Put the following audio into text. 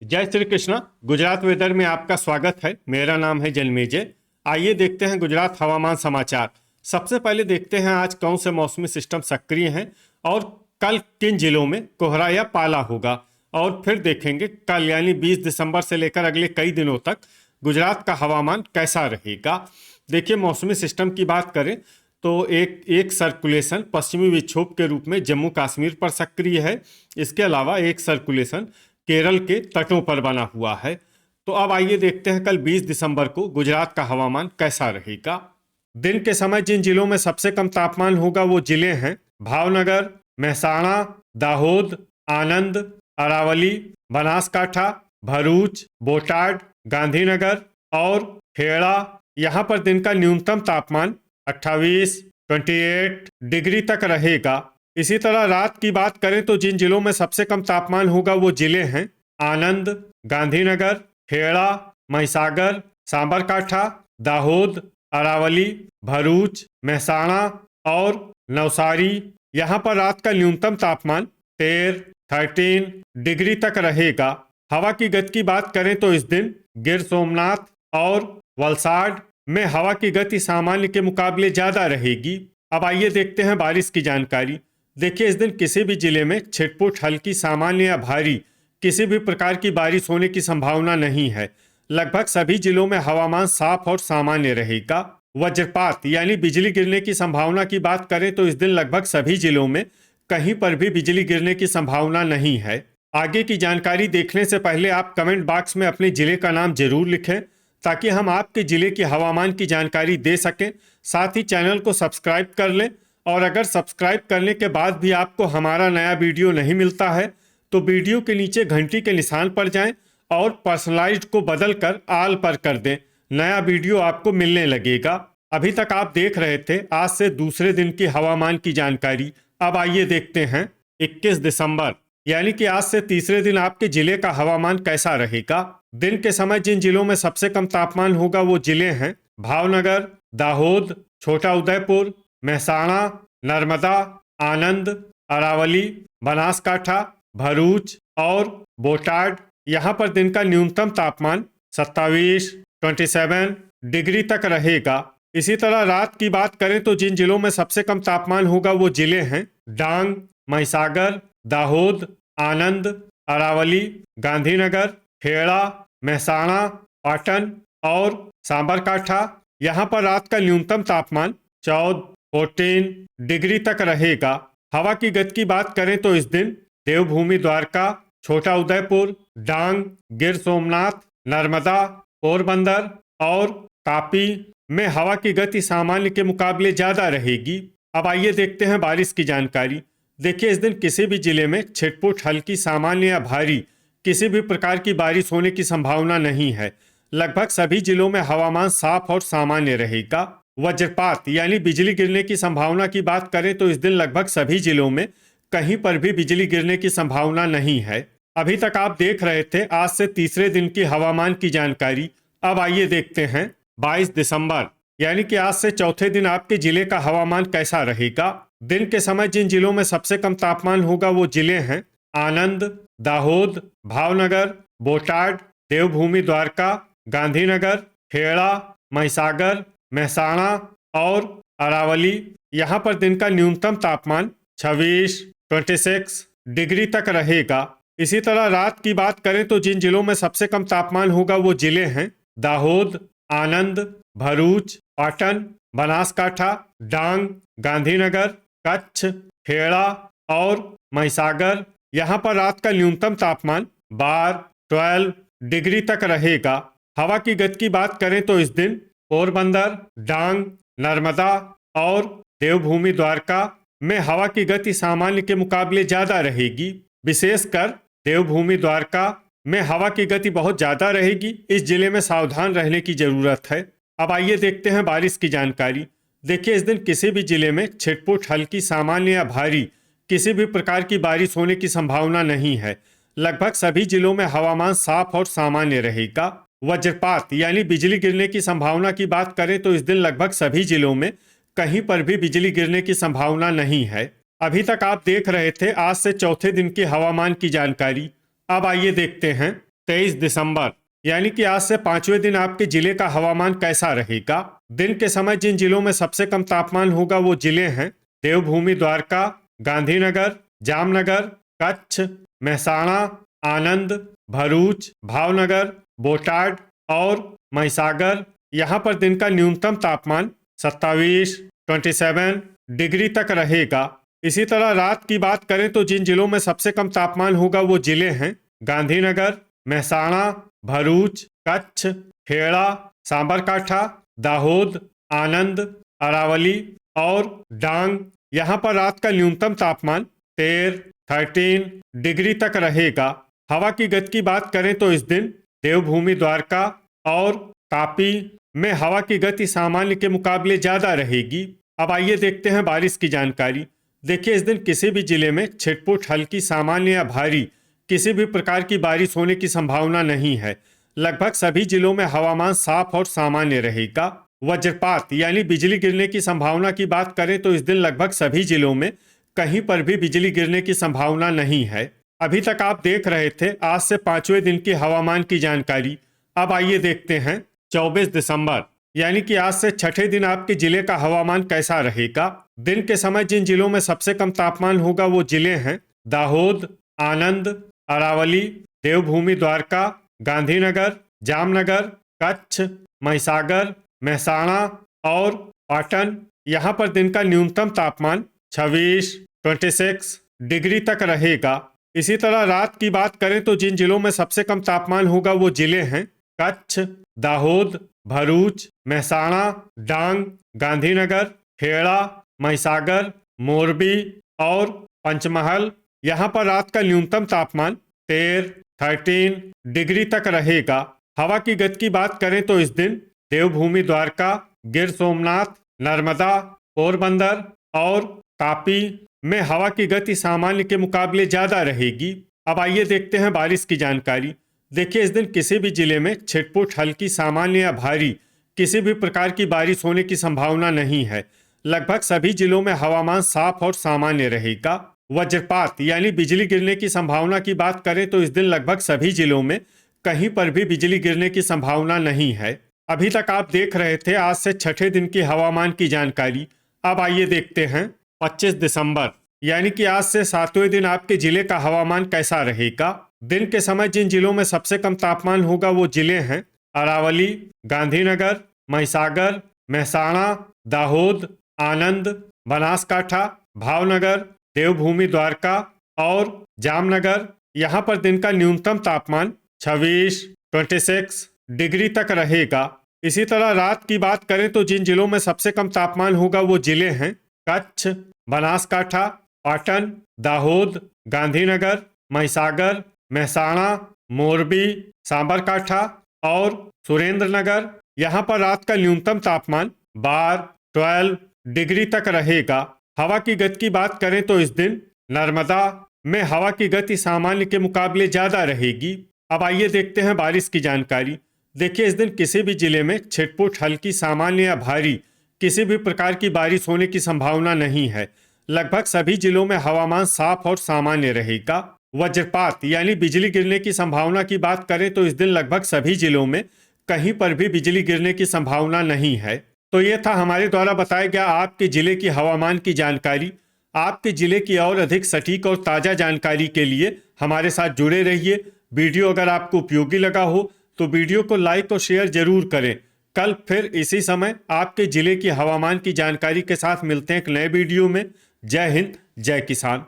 जय श्री कृष्ण। गुजरात वेदर में आपका स्वागत है। मेरा नाम है जन्मेजय। आइए देखते हैं गुजरात हवामान समाचार। सबसे पहले देखते हैं आज कौन से मौसमी सिस्टम सक्रिय हैं और कल किन जिलों में कोहरा या पाला होगा। और फिर देखेंगे कल यानी 20 दिसंबर से लेकर अगले कई दिनों तक गुजरात का हवामान कैसा रहेगा। देखिए, मौसमी सिस्टम की बात करें तो एक एक सर्कुलेशन पश्चिमी विक्षोभ के रूप में जम्मू कश्मीर पर सक्रिय है। इसके अलावा एक सर्कुलेशन केरल के तटों पर बना हुआ है। तो अब आइए देखते हैं कल 20 दिसंबर को गुजरात का हवामान कैसा रहेगा। दिन के समय जिन जिलों में सबसे कम तापमान होगा वो जिले हैं भावनगर, महसाणा, दाहोद, आनंद, अरावली, बनासकाठा, भरूच, बोटाड, गांधीनगर और खेड़ा। यहाँ पर दिन का न्यूनतम तापमान 28 डिग्री तक रहेगा। इसी तरह रात की बात करें तो जिन जिलों में सबसे कम तापमान होगा वो जिले हैं आनंद, गांधीनगर, खेड़ा, महिसागर, सांबरकाठा, दाहोद, अरावली, भरूच, महसाणा और नवसारी। यहाँ पर रात का न्यूनतम तापमान 13 डिग्री तक रहेगा। हवा की गति की बात करें तो इस दिन गिर सोमनाथ और वलसाड में हवा की गति सामान्य के मुकाबले ज्यादा रहेगी। अब आइए देखते हैं बारिश की जानकारी। देखिए, इस दिन किसी भी जिले में छिटपुट हल्की सामान्य या भारी किसी भी प्रकार की बारिश होने की संभावना नहीं है। लगभग सभी जिलों में हवामान साफ और सामान्य रहेगा। वज्रपात यानी बिजली गिरने की संभावना की बात करें तो इस दिन लगभग सभी जिलों में कहीं पर भी बिजली गिरने की संभावना नहीं है। आगे की जानकारी देखने से पहले आप कमेंट बॉक्स में अपने जिले का नाम जरूर लिखें ताकि हम आपके जिले की हवामान की जानकारी दे सकें। साथ ही चैनल को सब्सक्राइब कर लें और अगर सब्सक्राइब करने के बाद भी आपको हमारा नया वीडियो नहीं मिलता है तो वीडियो के नीचे घंटी के निशान पर जाएं और पर्सनलाइज्ड को बदलकर आल पर कर दें। नया वीडियो आपको मिलने लगेगा। अभी तक आप देख रहे थे आज से दूसरे दिन की हवामान की जानकारी। अब आइए देखते हैं 21 दिसंबर यानी कि आज से तीसरे दिन आपके जिले का हवामान कैसा रहेगा। दिन के समय जिन जिलों में सबसे कम तापमान होगा वो जिले हैं भावनगर, दाहोद, छोटा उदयपुर, महसाणा, नर्मदा, आनंद, अरावली, बनासकाठा, भरूच और बोटाड। यहाँ पर दिन का न्यूनतम तापमान 27 डिग्री तक रहेगा। इसी तरह रात की बात करें तो जिन जिलों में सबसे कम तापमान होगा वो जिले हैं डांग, महिसागर, दाहोद, आनंद, अरावली, गांधीनगर, खेड़ा, महसाणा, पाटन और सांबरकाठा। यहाँ पर रात का न्यूनतम तापमान 14 डिग्री तक रहेगा। हवा की गति की बात करें तो इस दिन देवभूमि द्वारका, छोटा उदयपुर, डांग, गिर सोमनाथ, नर्मदा, पोरबंदर और तापी में हवा की गति सामान्य के मुकाबले ज्यादा रहेगी। अब आइए देखते हैं बारिश की जानकारी। देखिए, इस दिन किसी भी जिले में छिटपुट हल्की सामान्य या भारी किसी भी प्रकार की बारिश होने की संभावना नहीं है। लगभग सभी जिलों में हवामान साफ और सामान्य रहेगा। वज्रपात यानी बिजली गिरने की संभावना की बात करें तो इस दिन लगभग सभी जिलों में कहीं पर भी बिजली गिरने की संभावना नहीं है। अभी तक आप देख रहे थे आज से तीसरे दिन की हवामान की जानकारी। अब आइए देखते हैं 22 दिसंबर यानी कि आज से चौथे दिन आपके जिले का हवामान कैसा रहेगा। दिन के समय जिन जिलों में सबसे कम तापमान होगा वो जिले हैं आनंद, दाहोद, भावनगर, बोटाड, देवभूमि द्वारका, गांधीनगर, खेड़ा, महिसागर, महसाणा और अरावली। यहाँ पर दिन का न्यूनतम तापमान 26 डिग्री तक रहेगा। इसी तरह रात की बात करें तो जिन जिलों में सबसे कम तापमान होगा वो जिले हैं दाहोद, आनंद, भरूच, पाटन, बनासकाठा, डांग, गांधीनगर, कच्छ, खेड़ा और महिसागर। यहाँ पर रात का न्यूनतम तापमान 12 डिग्री तक रहेगा। हवा की गति की बात करें तो इस दिन पोरबंदर, डांग, नर्मदा और देवभूमि द्वारका में हवा की गति सामान्य के मुकाबले ज्यादा रहेगी। विशेषकर देवभूमि द्वारका में हवा की गति बहुत ज्यादा रहेगी। इस जिले में सावधान रहने की जरूरत है। अब आइए देखते हैं बारिश की जानकारी। देखिए, इस दिन किसी भी जिले में छिटपुट हल्की सामान्य या भारी किसी भी प्रकार की बारिश होने की संभावना नहीं है। लगभग सभी जिलों में हवामान साफ और सामान्य रहेगा। वज्रपात यानी बिजली गिरने की संभावना की बात करें तो इस दिन लगभग सभी जिलों में कहीं पर भी बिजली गिरने की संभावना नहीं है। अभी तक आप देख रहे थे आज से चौथे दिन की हवामान की जानकारी। अब आइए देखते हैं 23 दिसंबर यानी कि आज से 5वें दिन आपके जिले का हवामान कैसा रहेगा। दिन के समय जिन जिलों में सबसे कम तापमान होगा वो जिले हैं देवभूमि द्वारका, गांधीनगर, जामनगर, कच्छ, मेहसाणा, आनंद, भरूच, भावनगर, बोटाड और महिसागर। यहाँ पर दिन का न्यूनतम तापमान 27 डिग्री तक रहेगा। इसी तरह रात की बात करें तो जिन जिलों में सबसे कम तापमान होगा वो जिले हैं गांधीनगर, मेहसाणा, भरूच, कच्छ, खेड़ा, सांबरकाठा, दाहोद, आनंद, अरावली और डांग। यहाँ पर रात का न्यूनतम तापमान 13 डिग्री तक रहेगा। हवा की गति की बात करें तो इस दिन देवभूमि द्वारका और तापी में हवा की गति सामान्य के मुकाबले ज्यादा रहेगी। अब आइए देखते हैं बारिश की जानकारी। देखिए, इस दिन किसी भी जिले में छिटपुट, हल्की, सामान्य या भारी किसी भी प्रकार की बारिश होने की संभावना नहीं है। लगभग सभी जिलों में हवामान साफ और सामान्य रहेगा। वज्रपात यानी बिजली गिरने की संभावना की बात करें तो इस दिन लगभग सभी जिलों में कहीं पर भी बिजली गिरने की संभावना नहीं है। अभी तक आप देख रहे थे आज से 5वें दिन की हवामान की जानकारी। अब आइए देखते हैं 24 दिसंबर यानी कि आज से 6ठे दिन आपके जिले का हवामान कैसा रहेगा। दिन के समय जिन जिलों में सबसे कम तापमान होगा वो जिले हैं दाहोद, आनंद, अरावली, देवभूमि द्वारका, गांधीनगर, जामनगर, कच्छ, महिसागर, मेहसाणा और पाटन। यहाँ पर दिन का न्यूनतम तापमान 26 डिग्री तक रहेगा। इसी तरह रात की बात करें तो जिन जिलों में सबसे कम तापमान होगा वो जिले हैं कच्छ, दाहोद, भरूच, मेहसाणा, डांग, गांधीनगर, खेड़ा, महिसागर, मोरबी और पंचमहल। यहाँ पर रात का न्यूनतम तापमान 13 डिग्री तक रहेगा। हवा की गति की बात करें तो इस दिन देवभूमि द्वारका, गिर सोमनाथ, नर्मदा, पोरबंदर और तापी में हवा की गति सामान्य के मुकाबले ज्यादा रहेगी। अब आइए देखते हैं बारिश की जानकारी। देखिए, इस दिन किसी भी जिले में छिटपुट, हल्की, सामान्य या भारी किसी भी प्रकार की बारिश होने की संभावना नहीं है। लगभग सभी जिलों में हवामान साफ और सामान्य रहेगा। वज्रपात यानी बिजली गिरने की संभावना की बात करें तो इस दिन लगभग सभी जिलों में कहीं पर भी बिजली गिरने की संभावना नहीं है। अभी तक आप देख रहे थे आज से 6ठे दिन की हवामान की जानकारी। अब आइए देखते हैं 25 दिसंबर यानी कि आज से 7वें दिन आपके जिले का हवामान कैसा रहेगा। दिन के समय जिन जिलों में सबसे कम तापमान होगा वो जिले हैं अरावली, गांधीनगर, महिसागर, मेहसाणा, दाहोद, आनंद, बनासकाठा, भावनगर, देवभूमि द्वारका और जामनगर। यहाँ पर दिन का न्यूनतम तापमान 26 डिग्री तक रहेगा। इसी तरह रात की बात करें तो जिन जिलों में सबसे कम तापमान होगा वो जिले हैं कच्छ, बनासकाठा, पाटन, दाहोद, गांधीनगर, महिसागर, मेहसाणा, मोरबी, सांबरकाठा और सुरेंद्रनगर। यहाँ पर रात का न्यूनतम तापमान 12 डिग्री तक रहेगा। हवा की गति की बात करें तो इस दिन नर्मदा में हवा की गति सामान्य के मुकाबले ज्यादा रहेगी। अब आइए देखते हैं बारिश की जानकारी। देखिए, इस दिन किसी भी जिले में छिटपुट, हल्की, सामान्य या भारी किसी भी प्रकार की बारिश होने की संभावना नहीं है। लगभग सभी जिलों में हवामान साफ और सामान्य रहेगा। वज्रपात यानी बिजली गिरने की संभावना की बात करें तो इस दिन लगभग सभी जिलों में कहीं पर भी बिजली गिरने की संभावना नहीं है। तो ये था हमारे द्वारा बताया गया आपके जिले की हवामान की जानकारी। आपके जिले की और अधिक सटीक और ताज़ा जानकारी के लिए हमारे साथ जुड़े रहिए। वीडियो अगर आपको उपयोगी लगा हो तो वीडियो को लाइक और शेयर जरूर करें। कल फिर इसी समय आपके जिले की हवामान की जानकारी के साथ मिलते हैं एक नए वीडियो में। जय हिंद, जय किसान।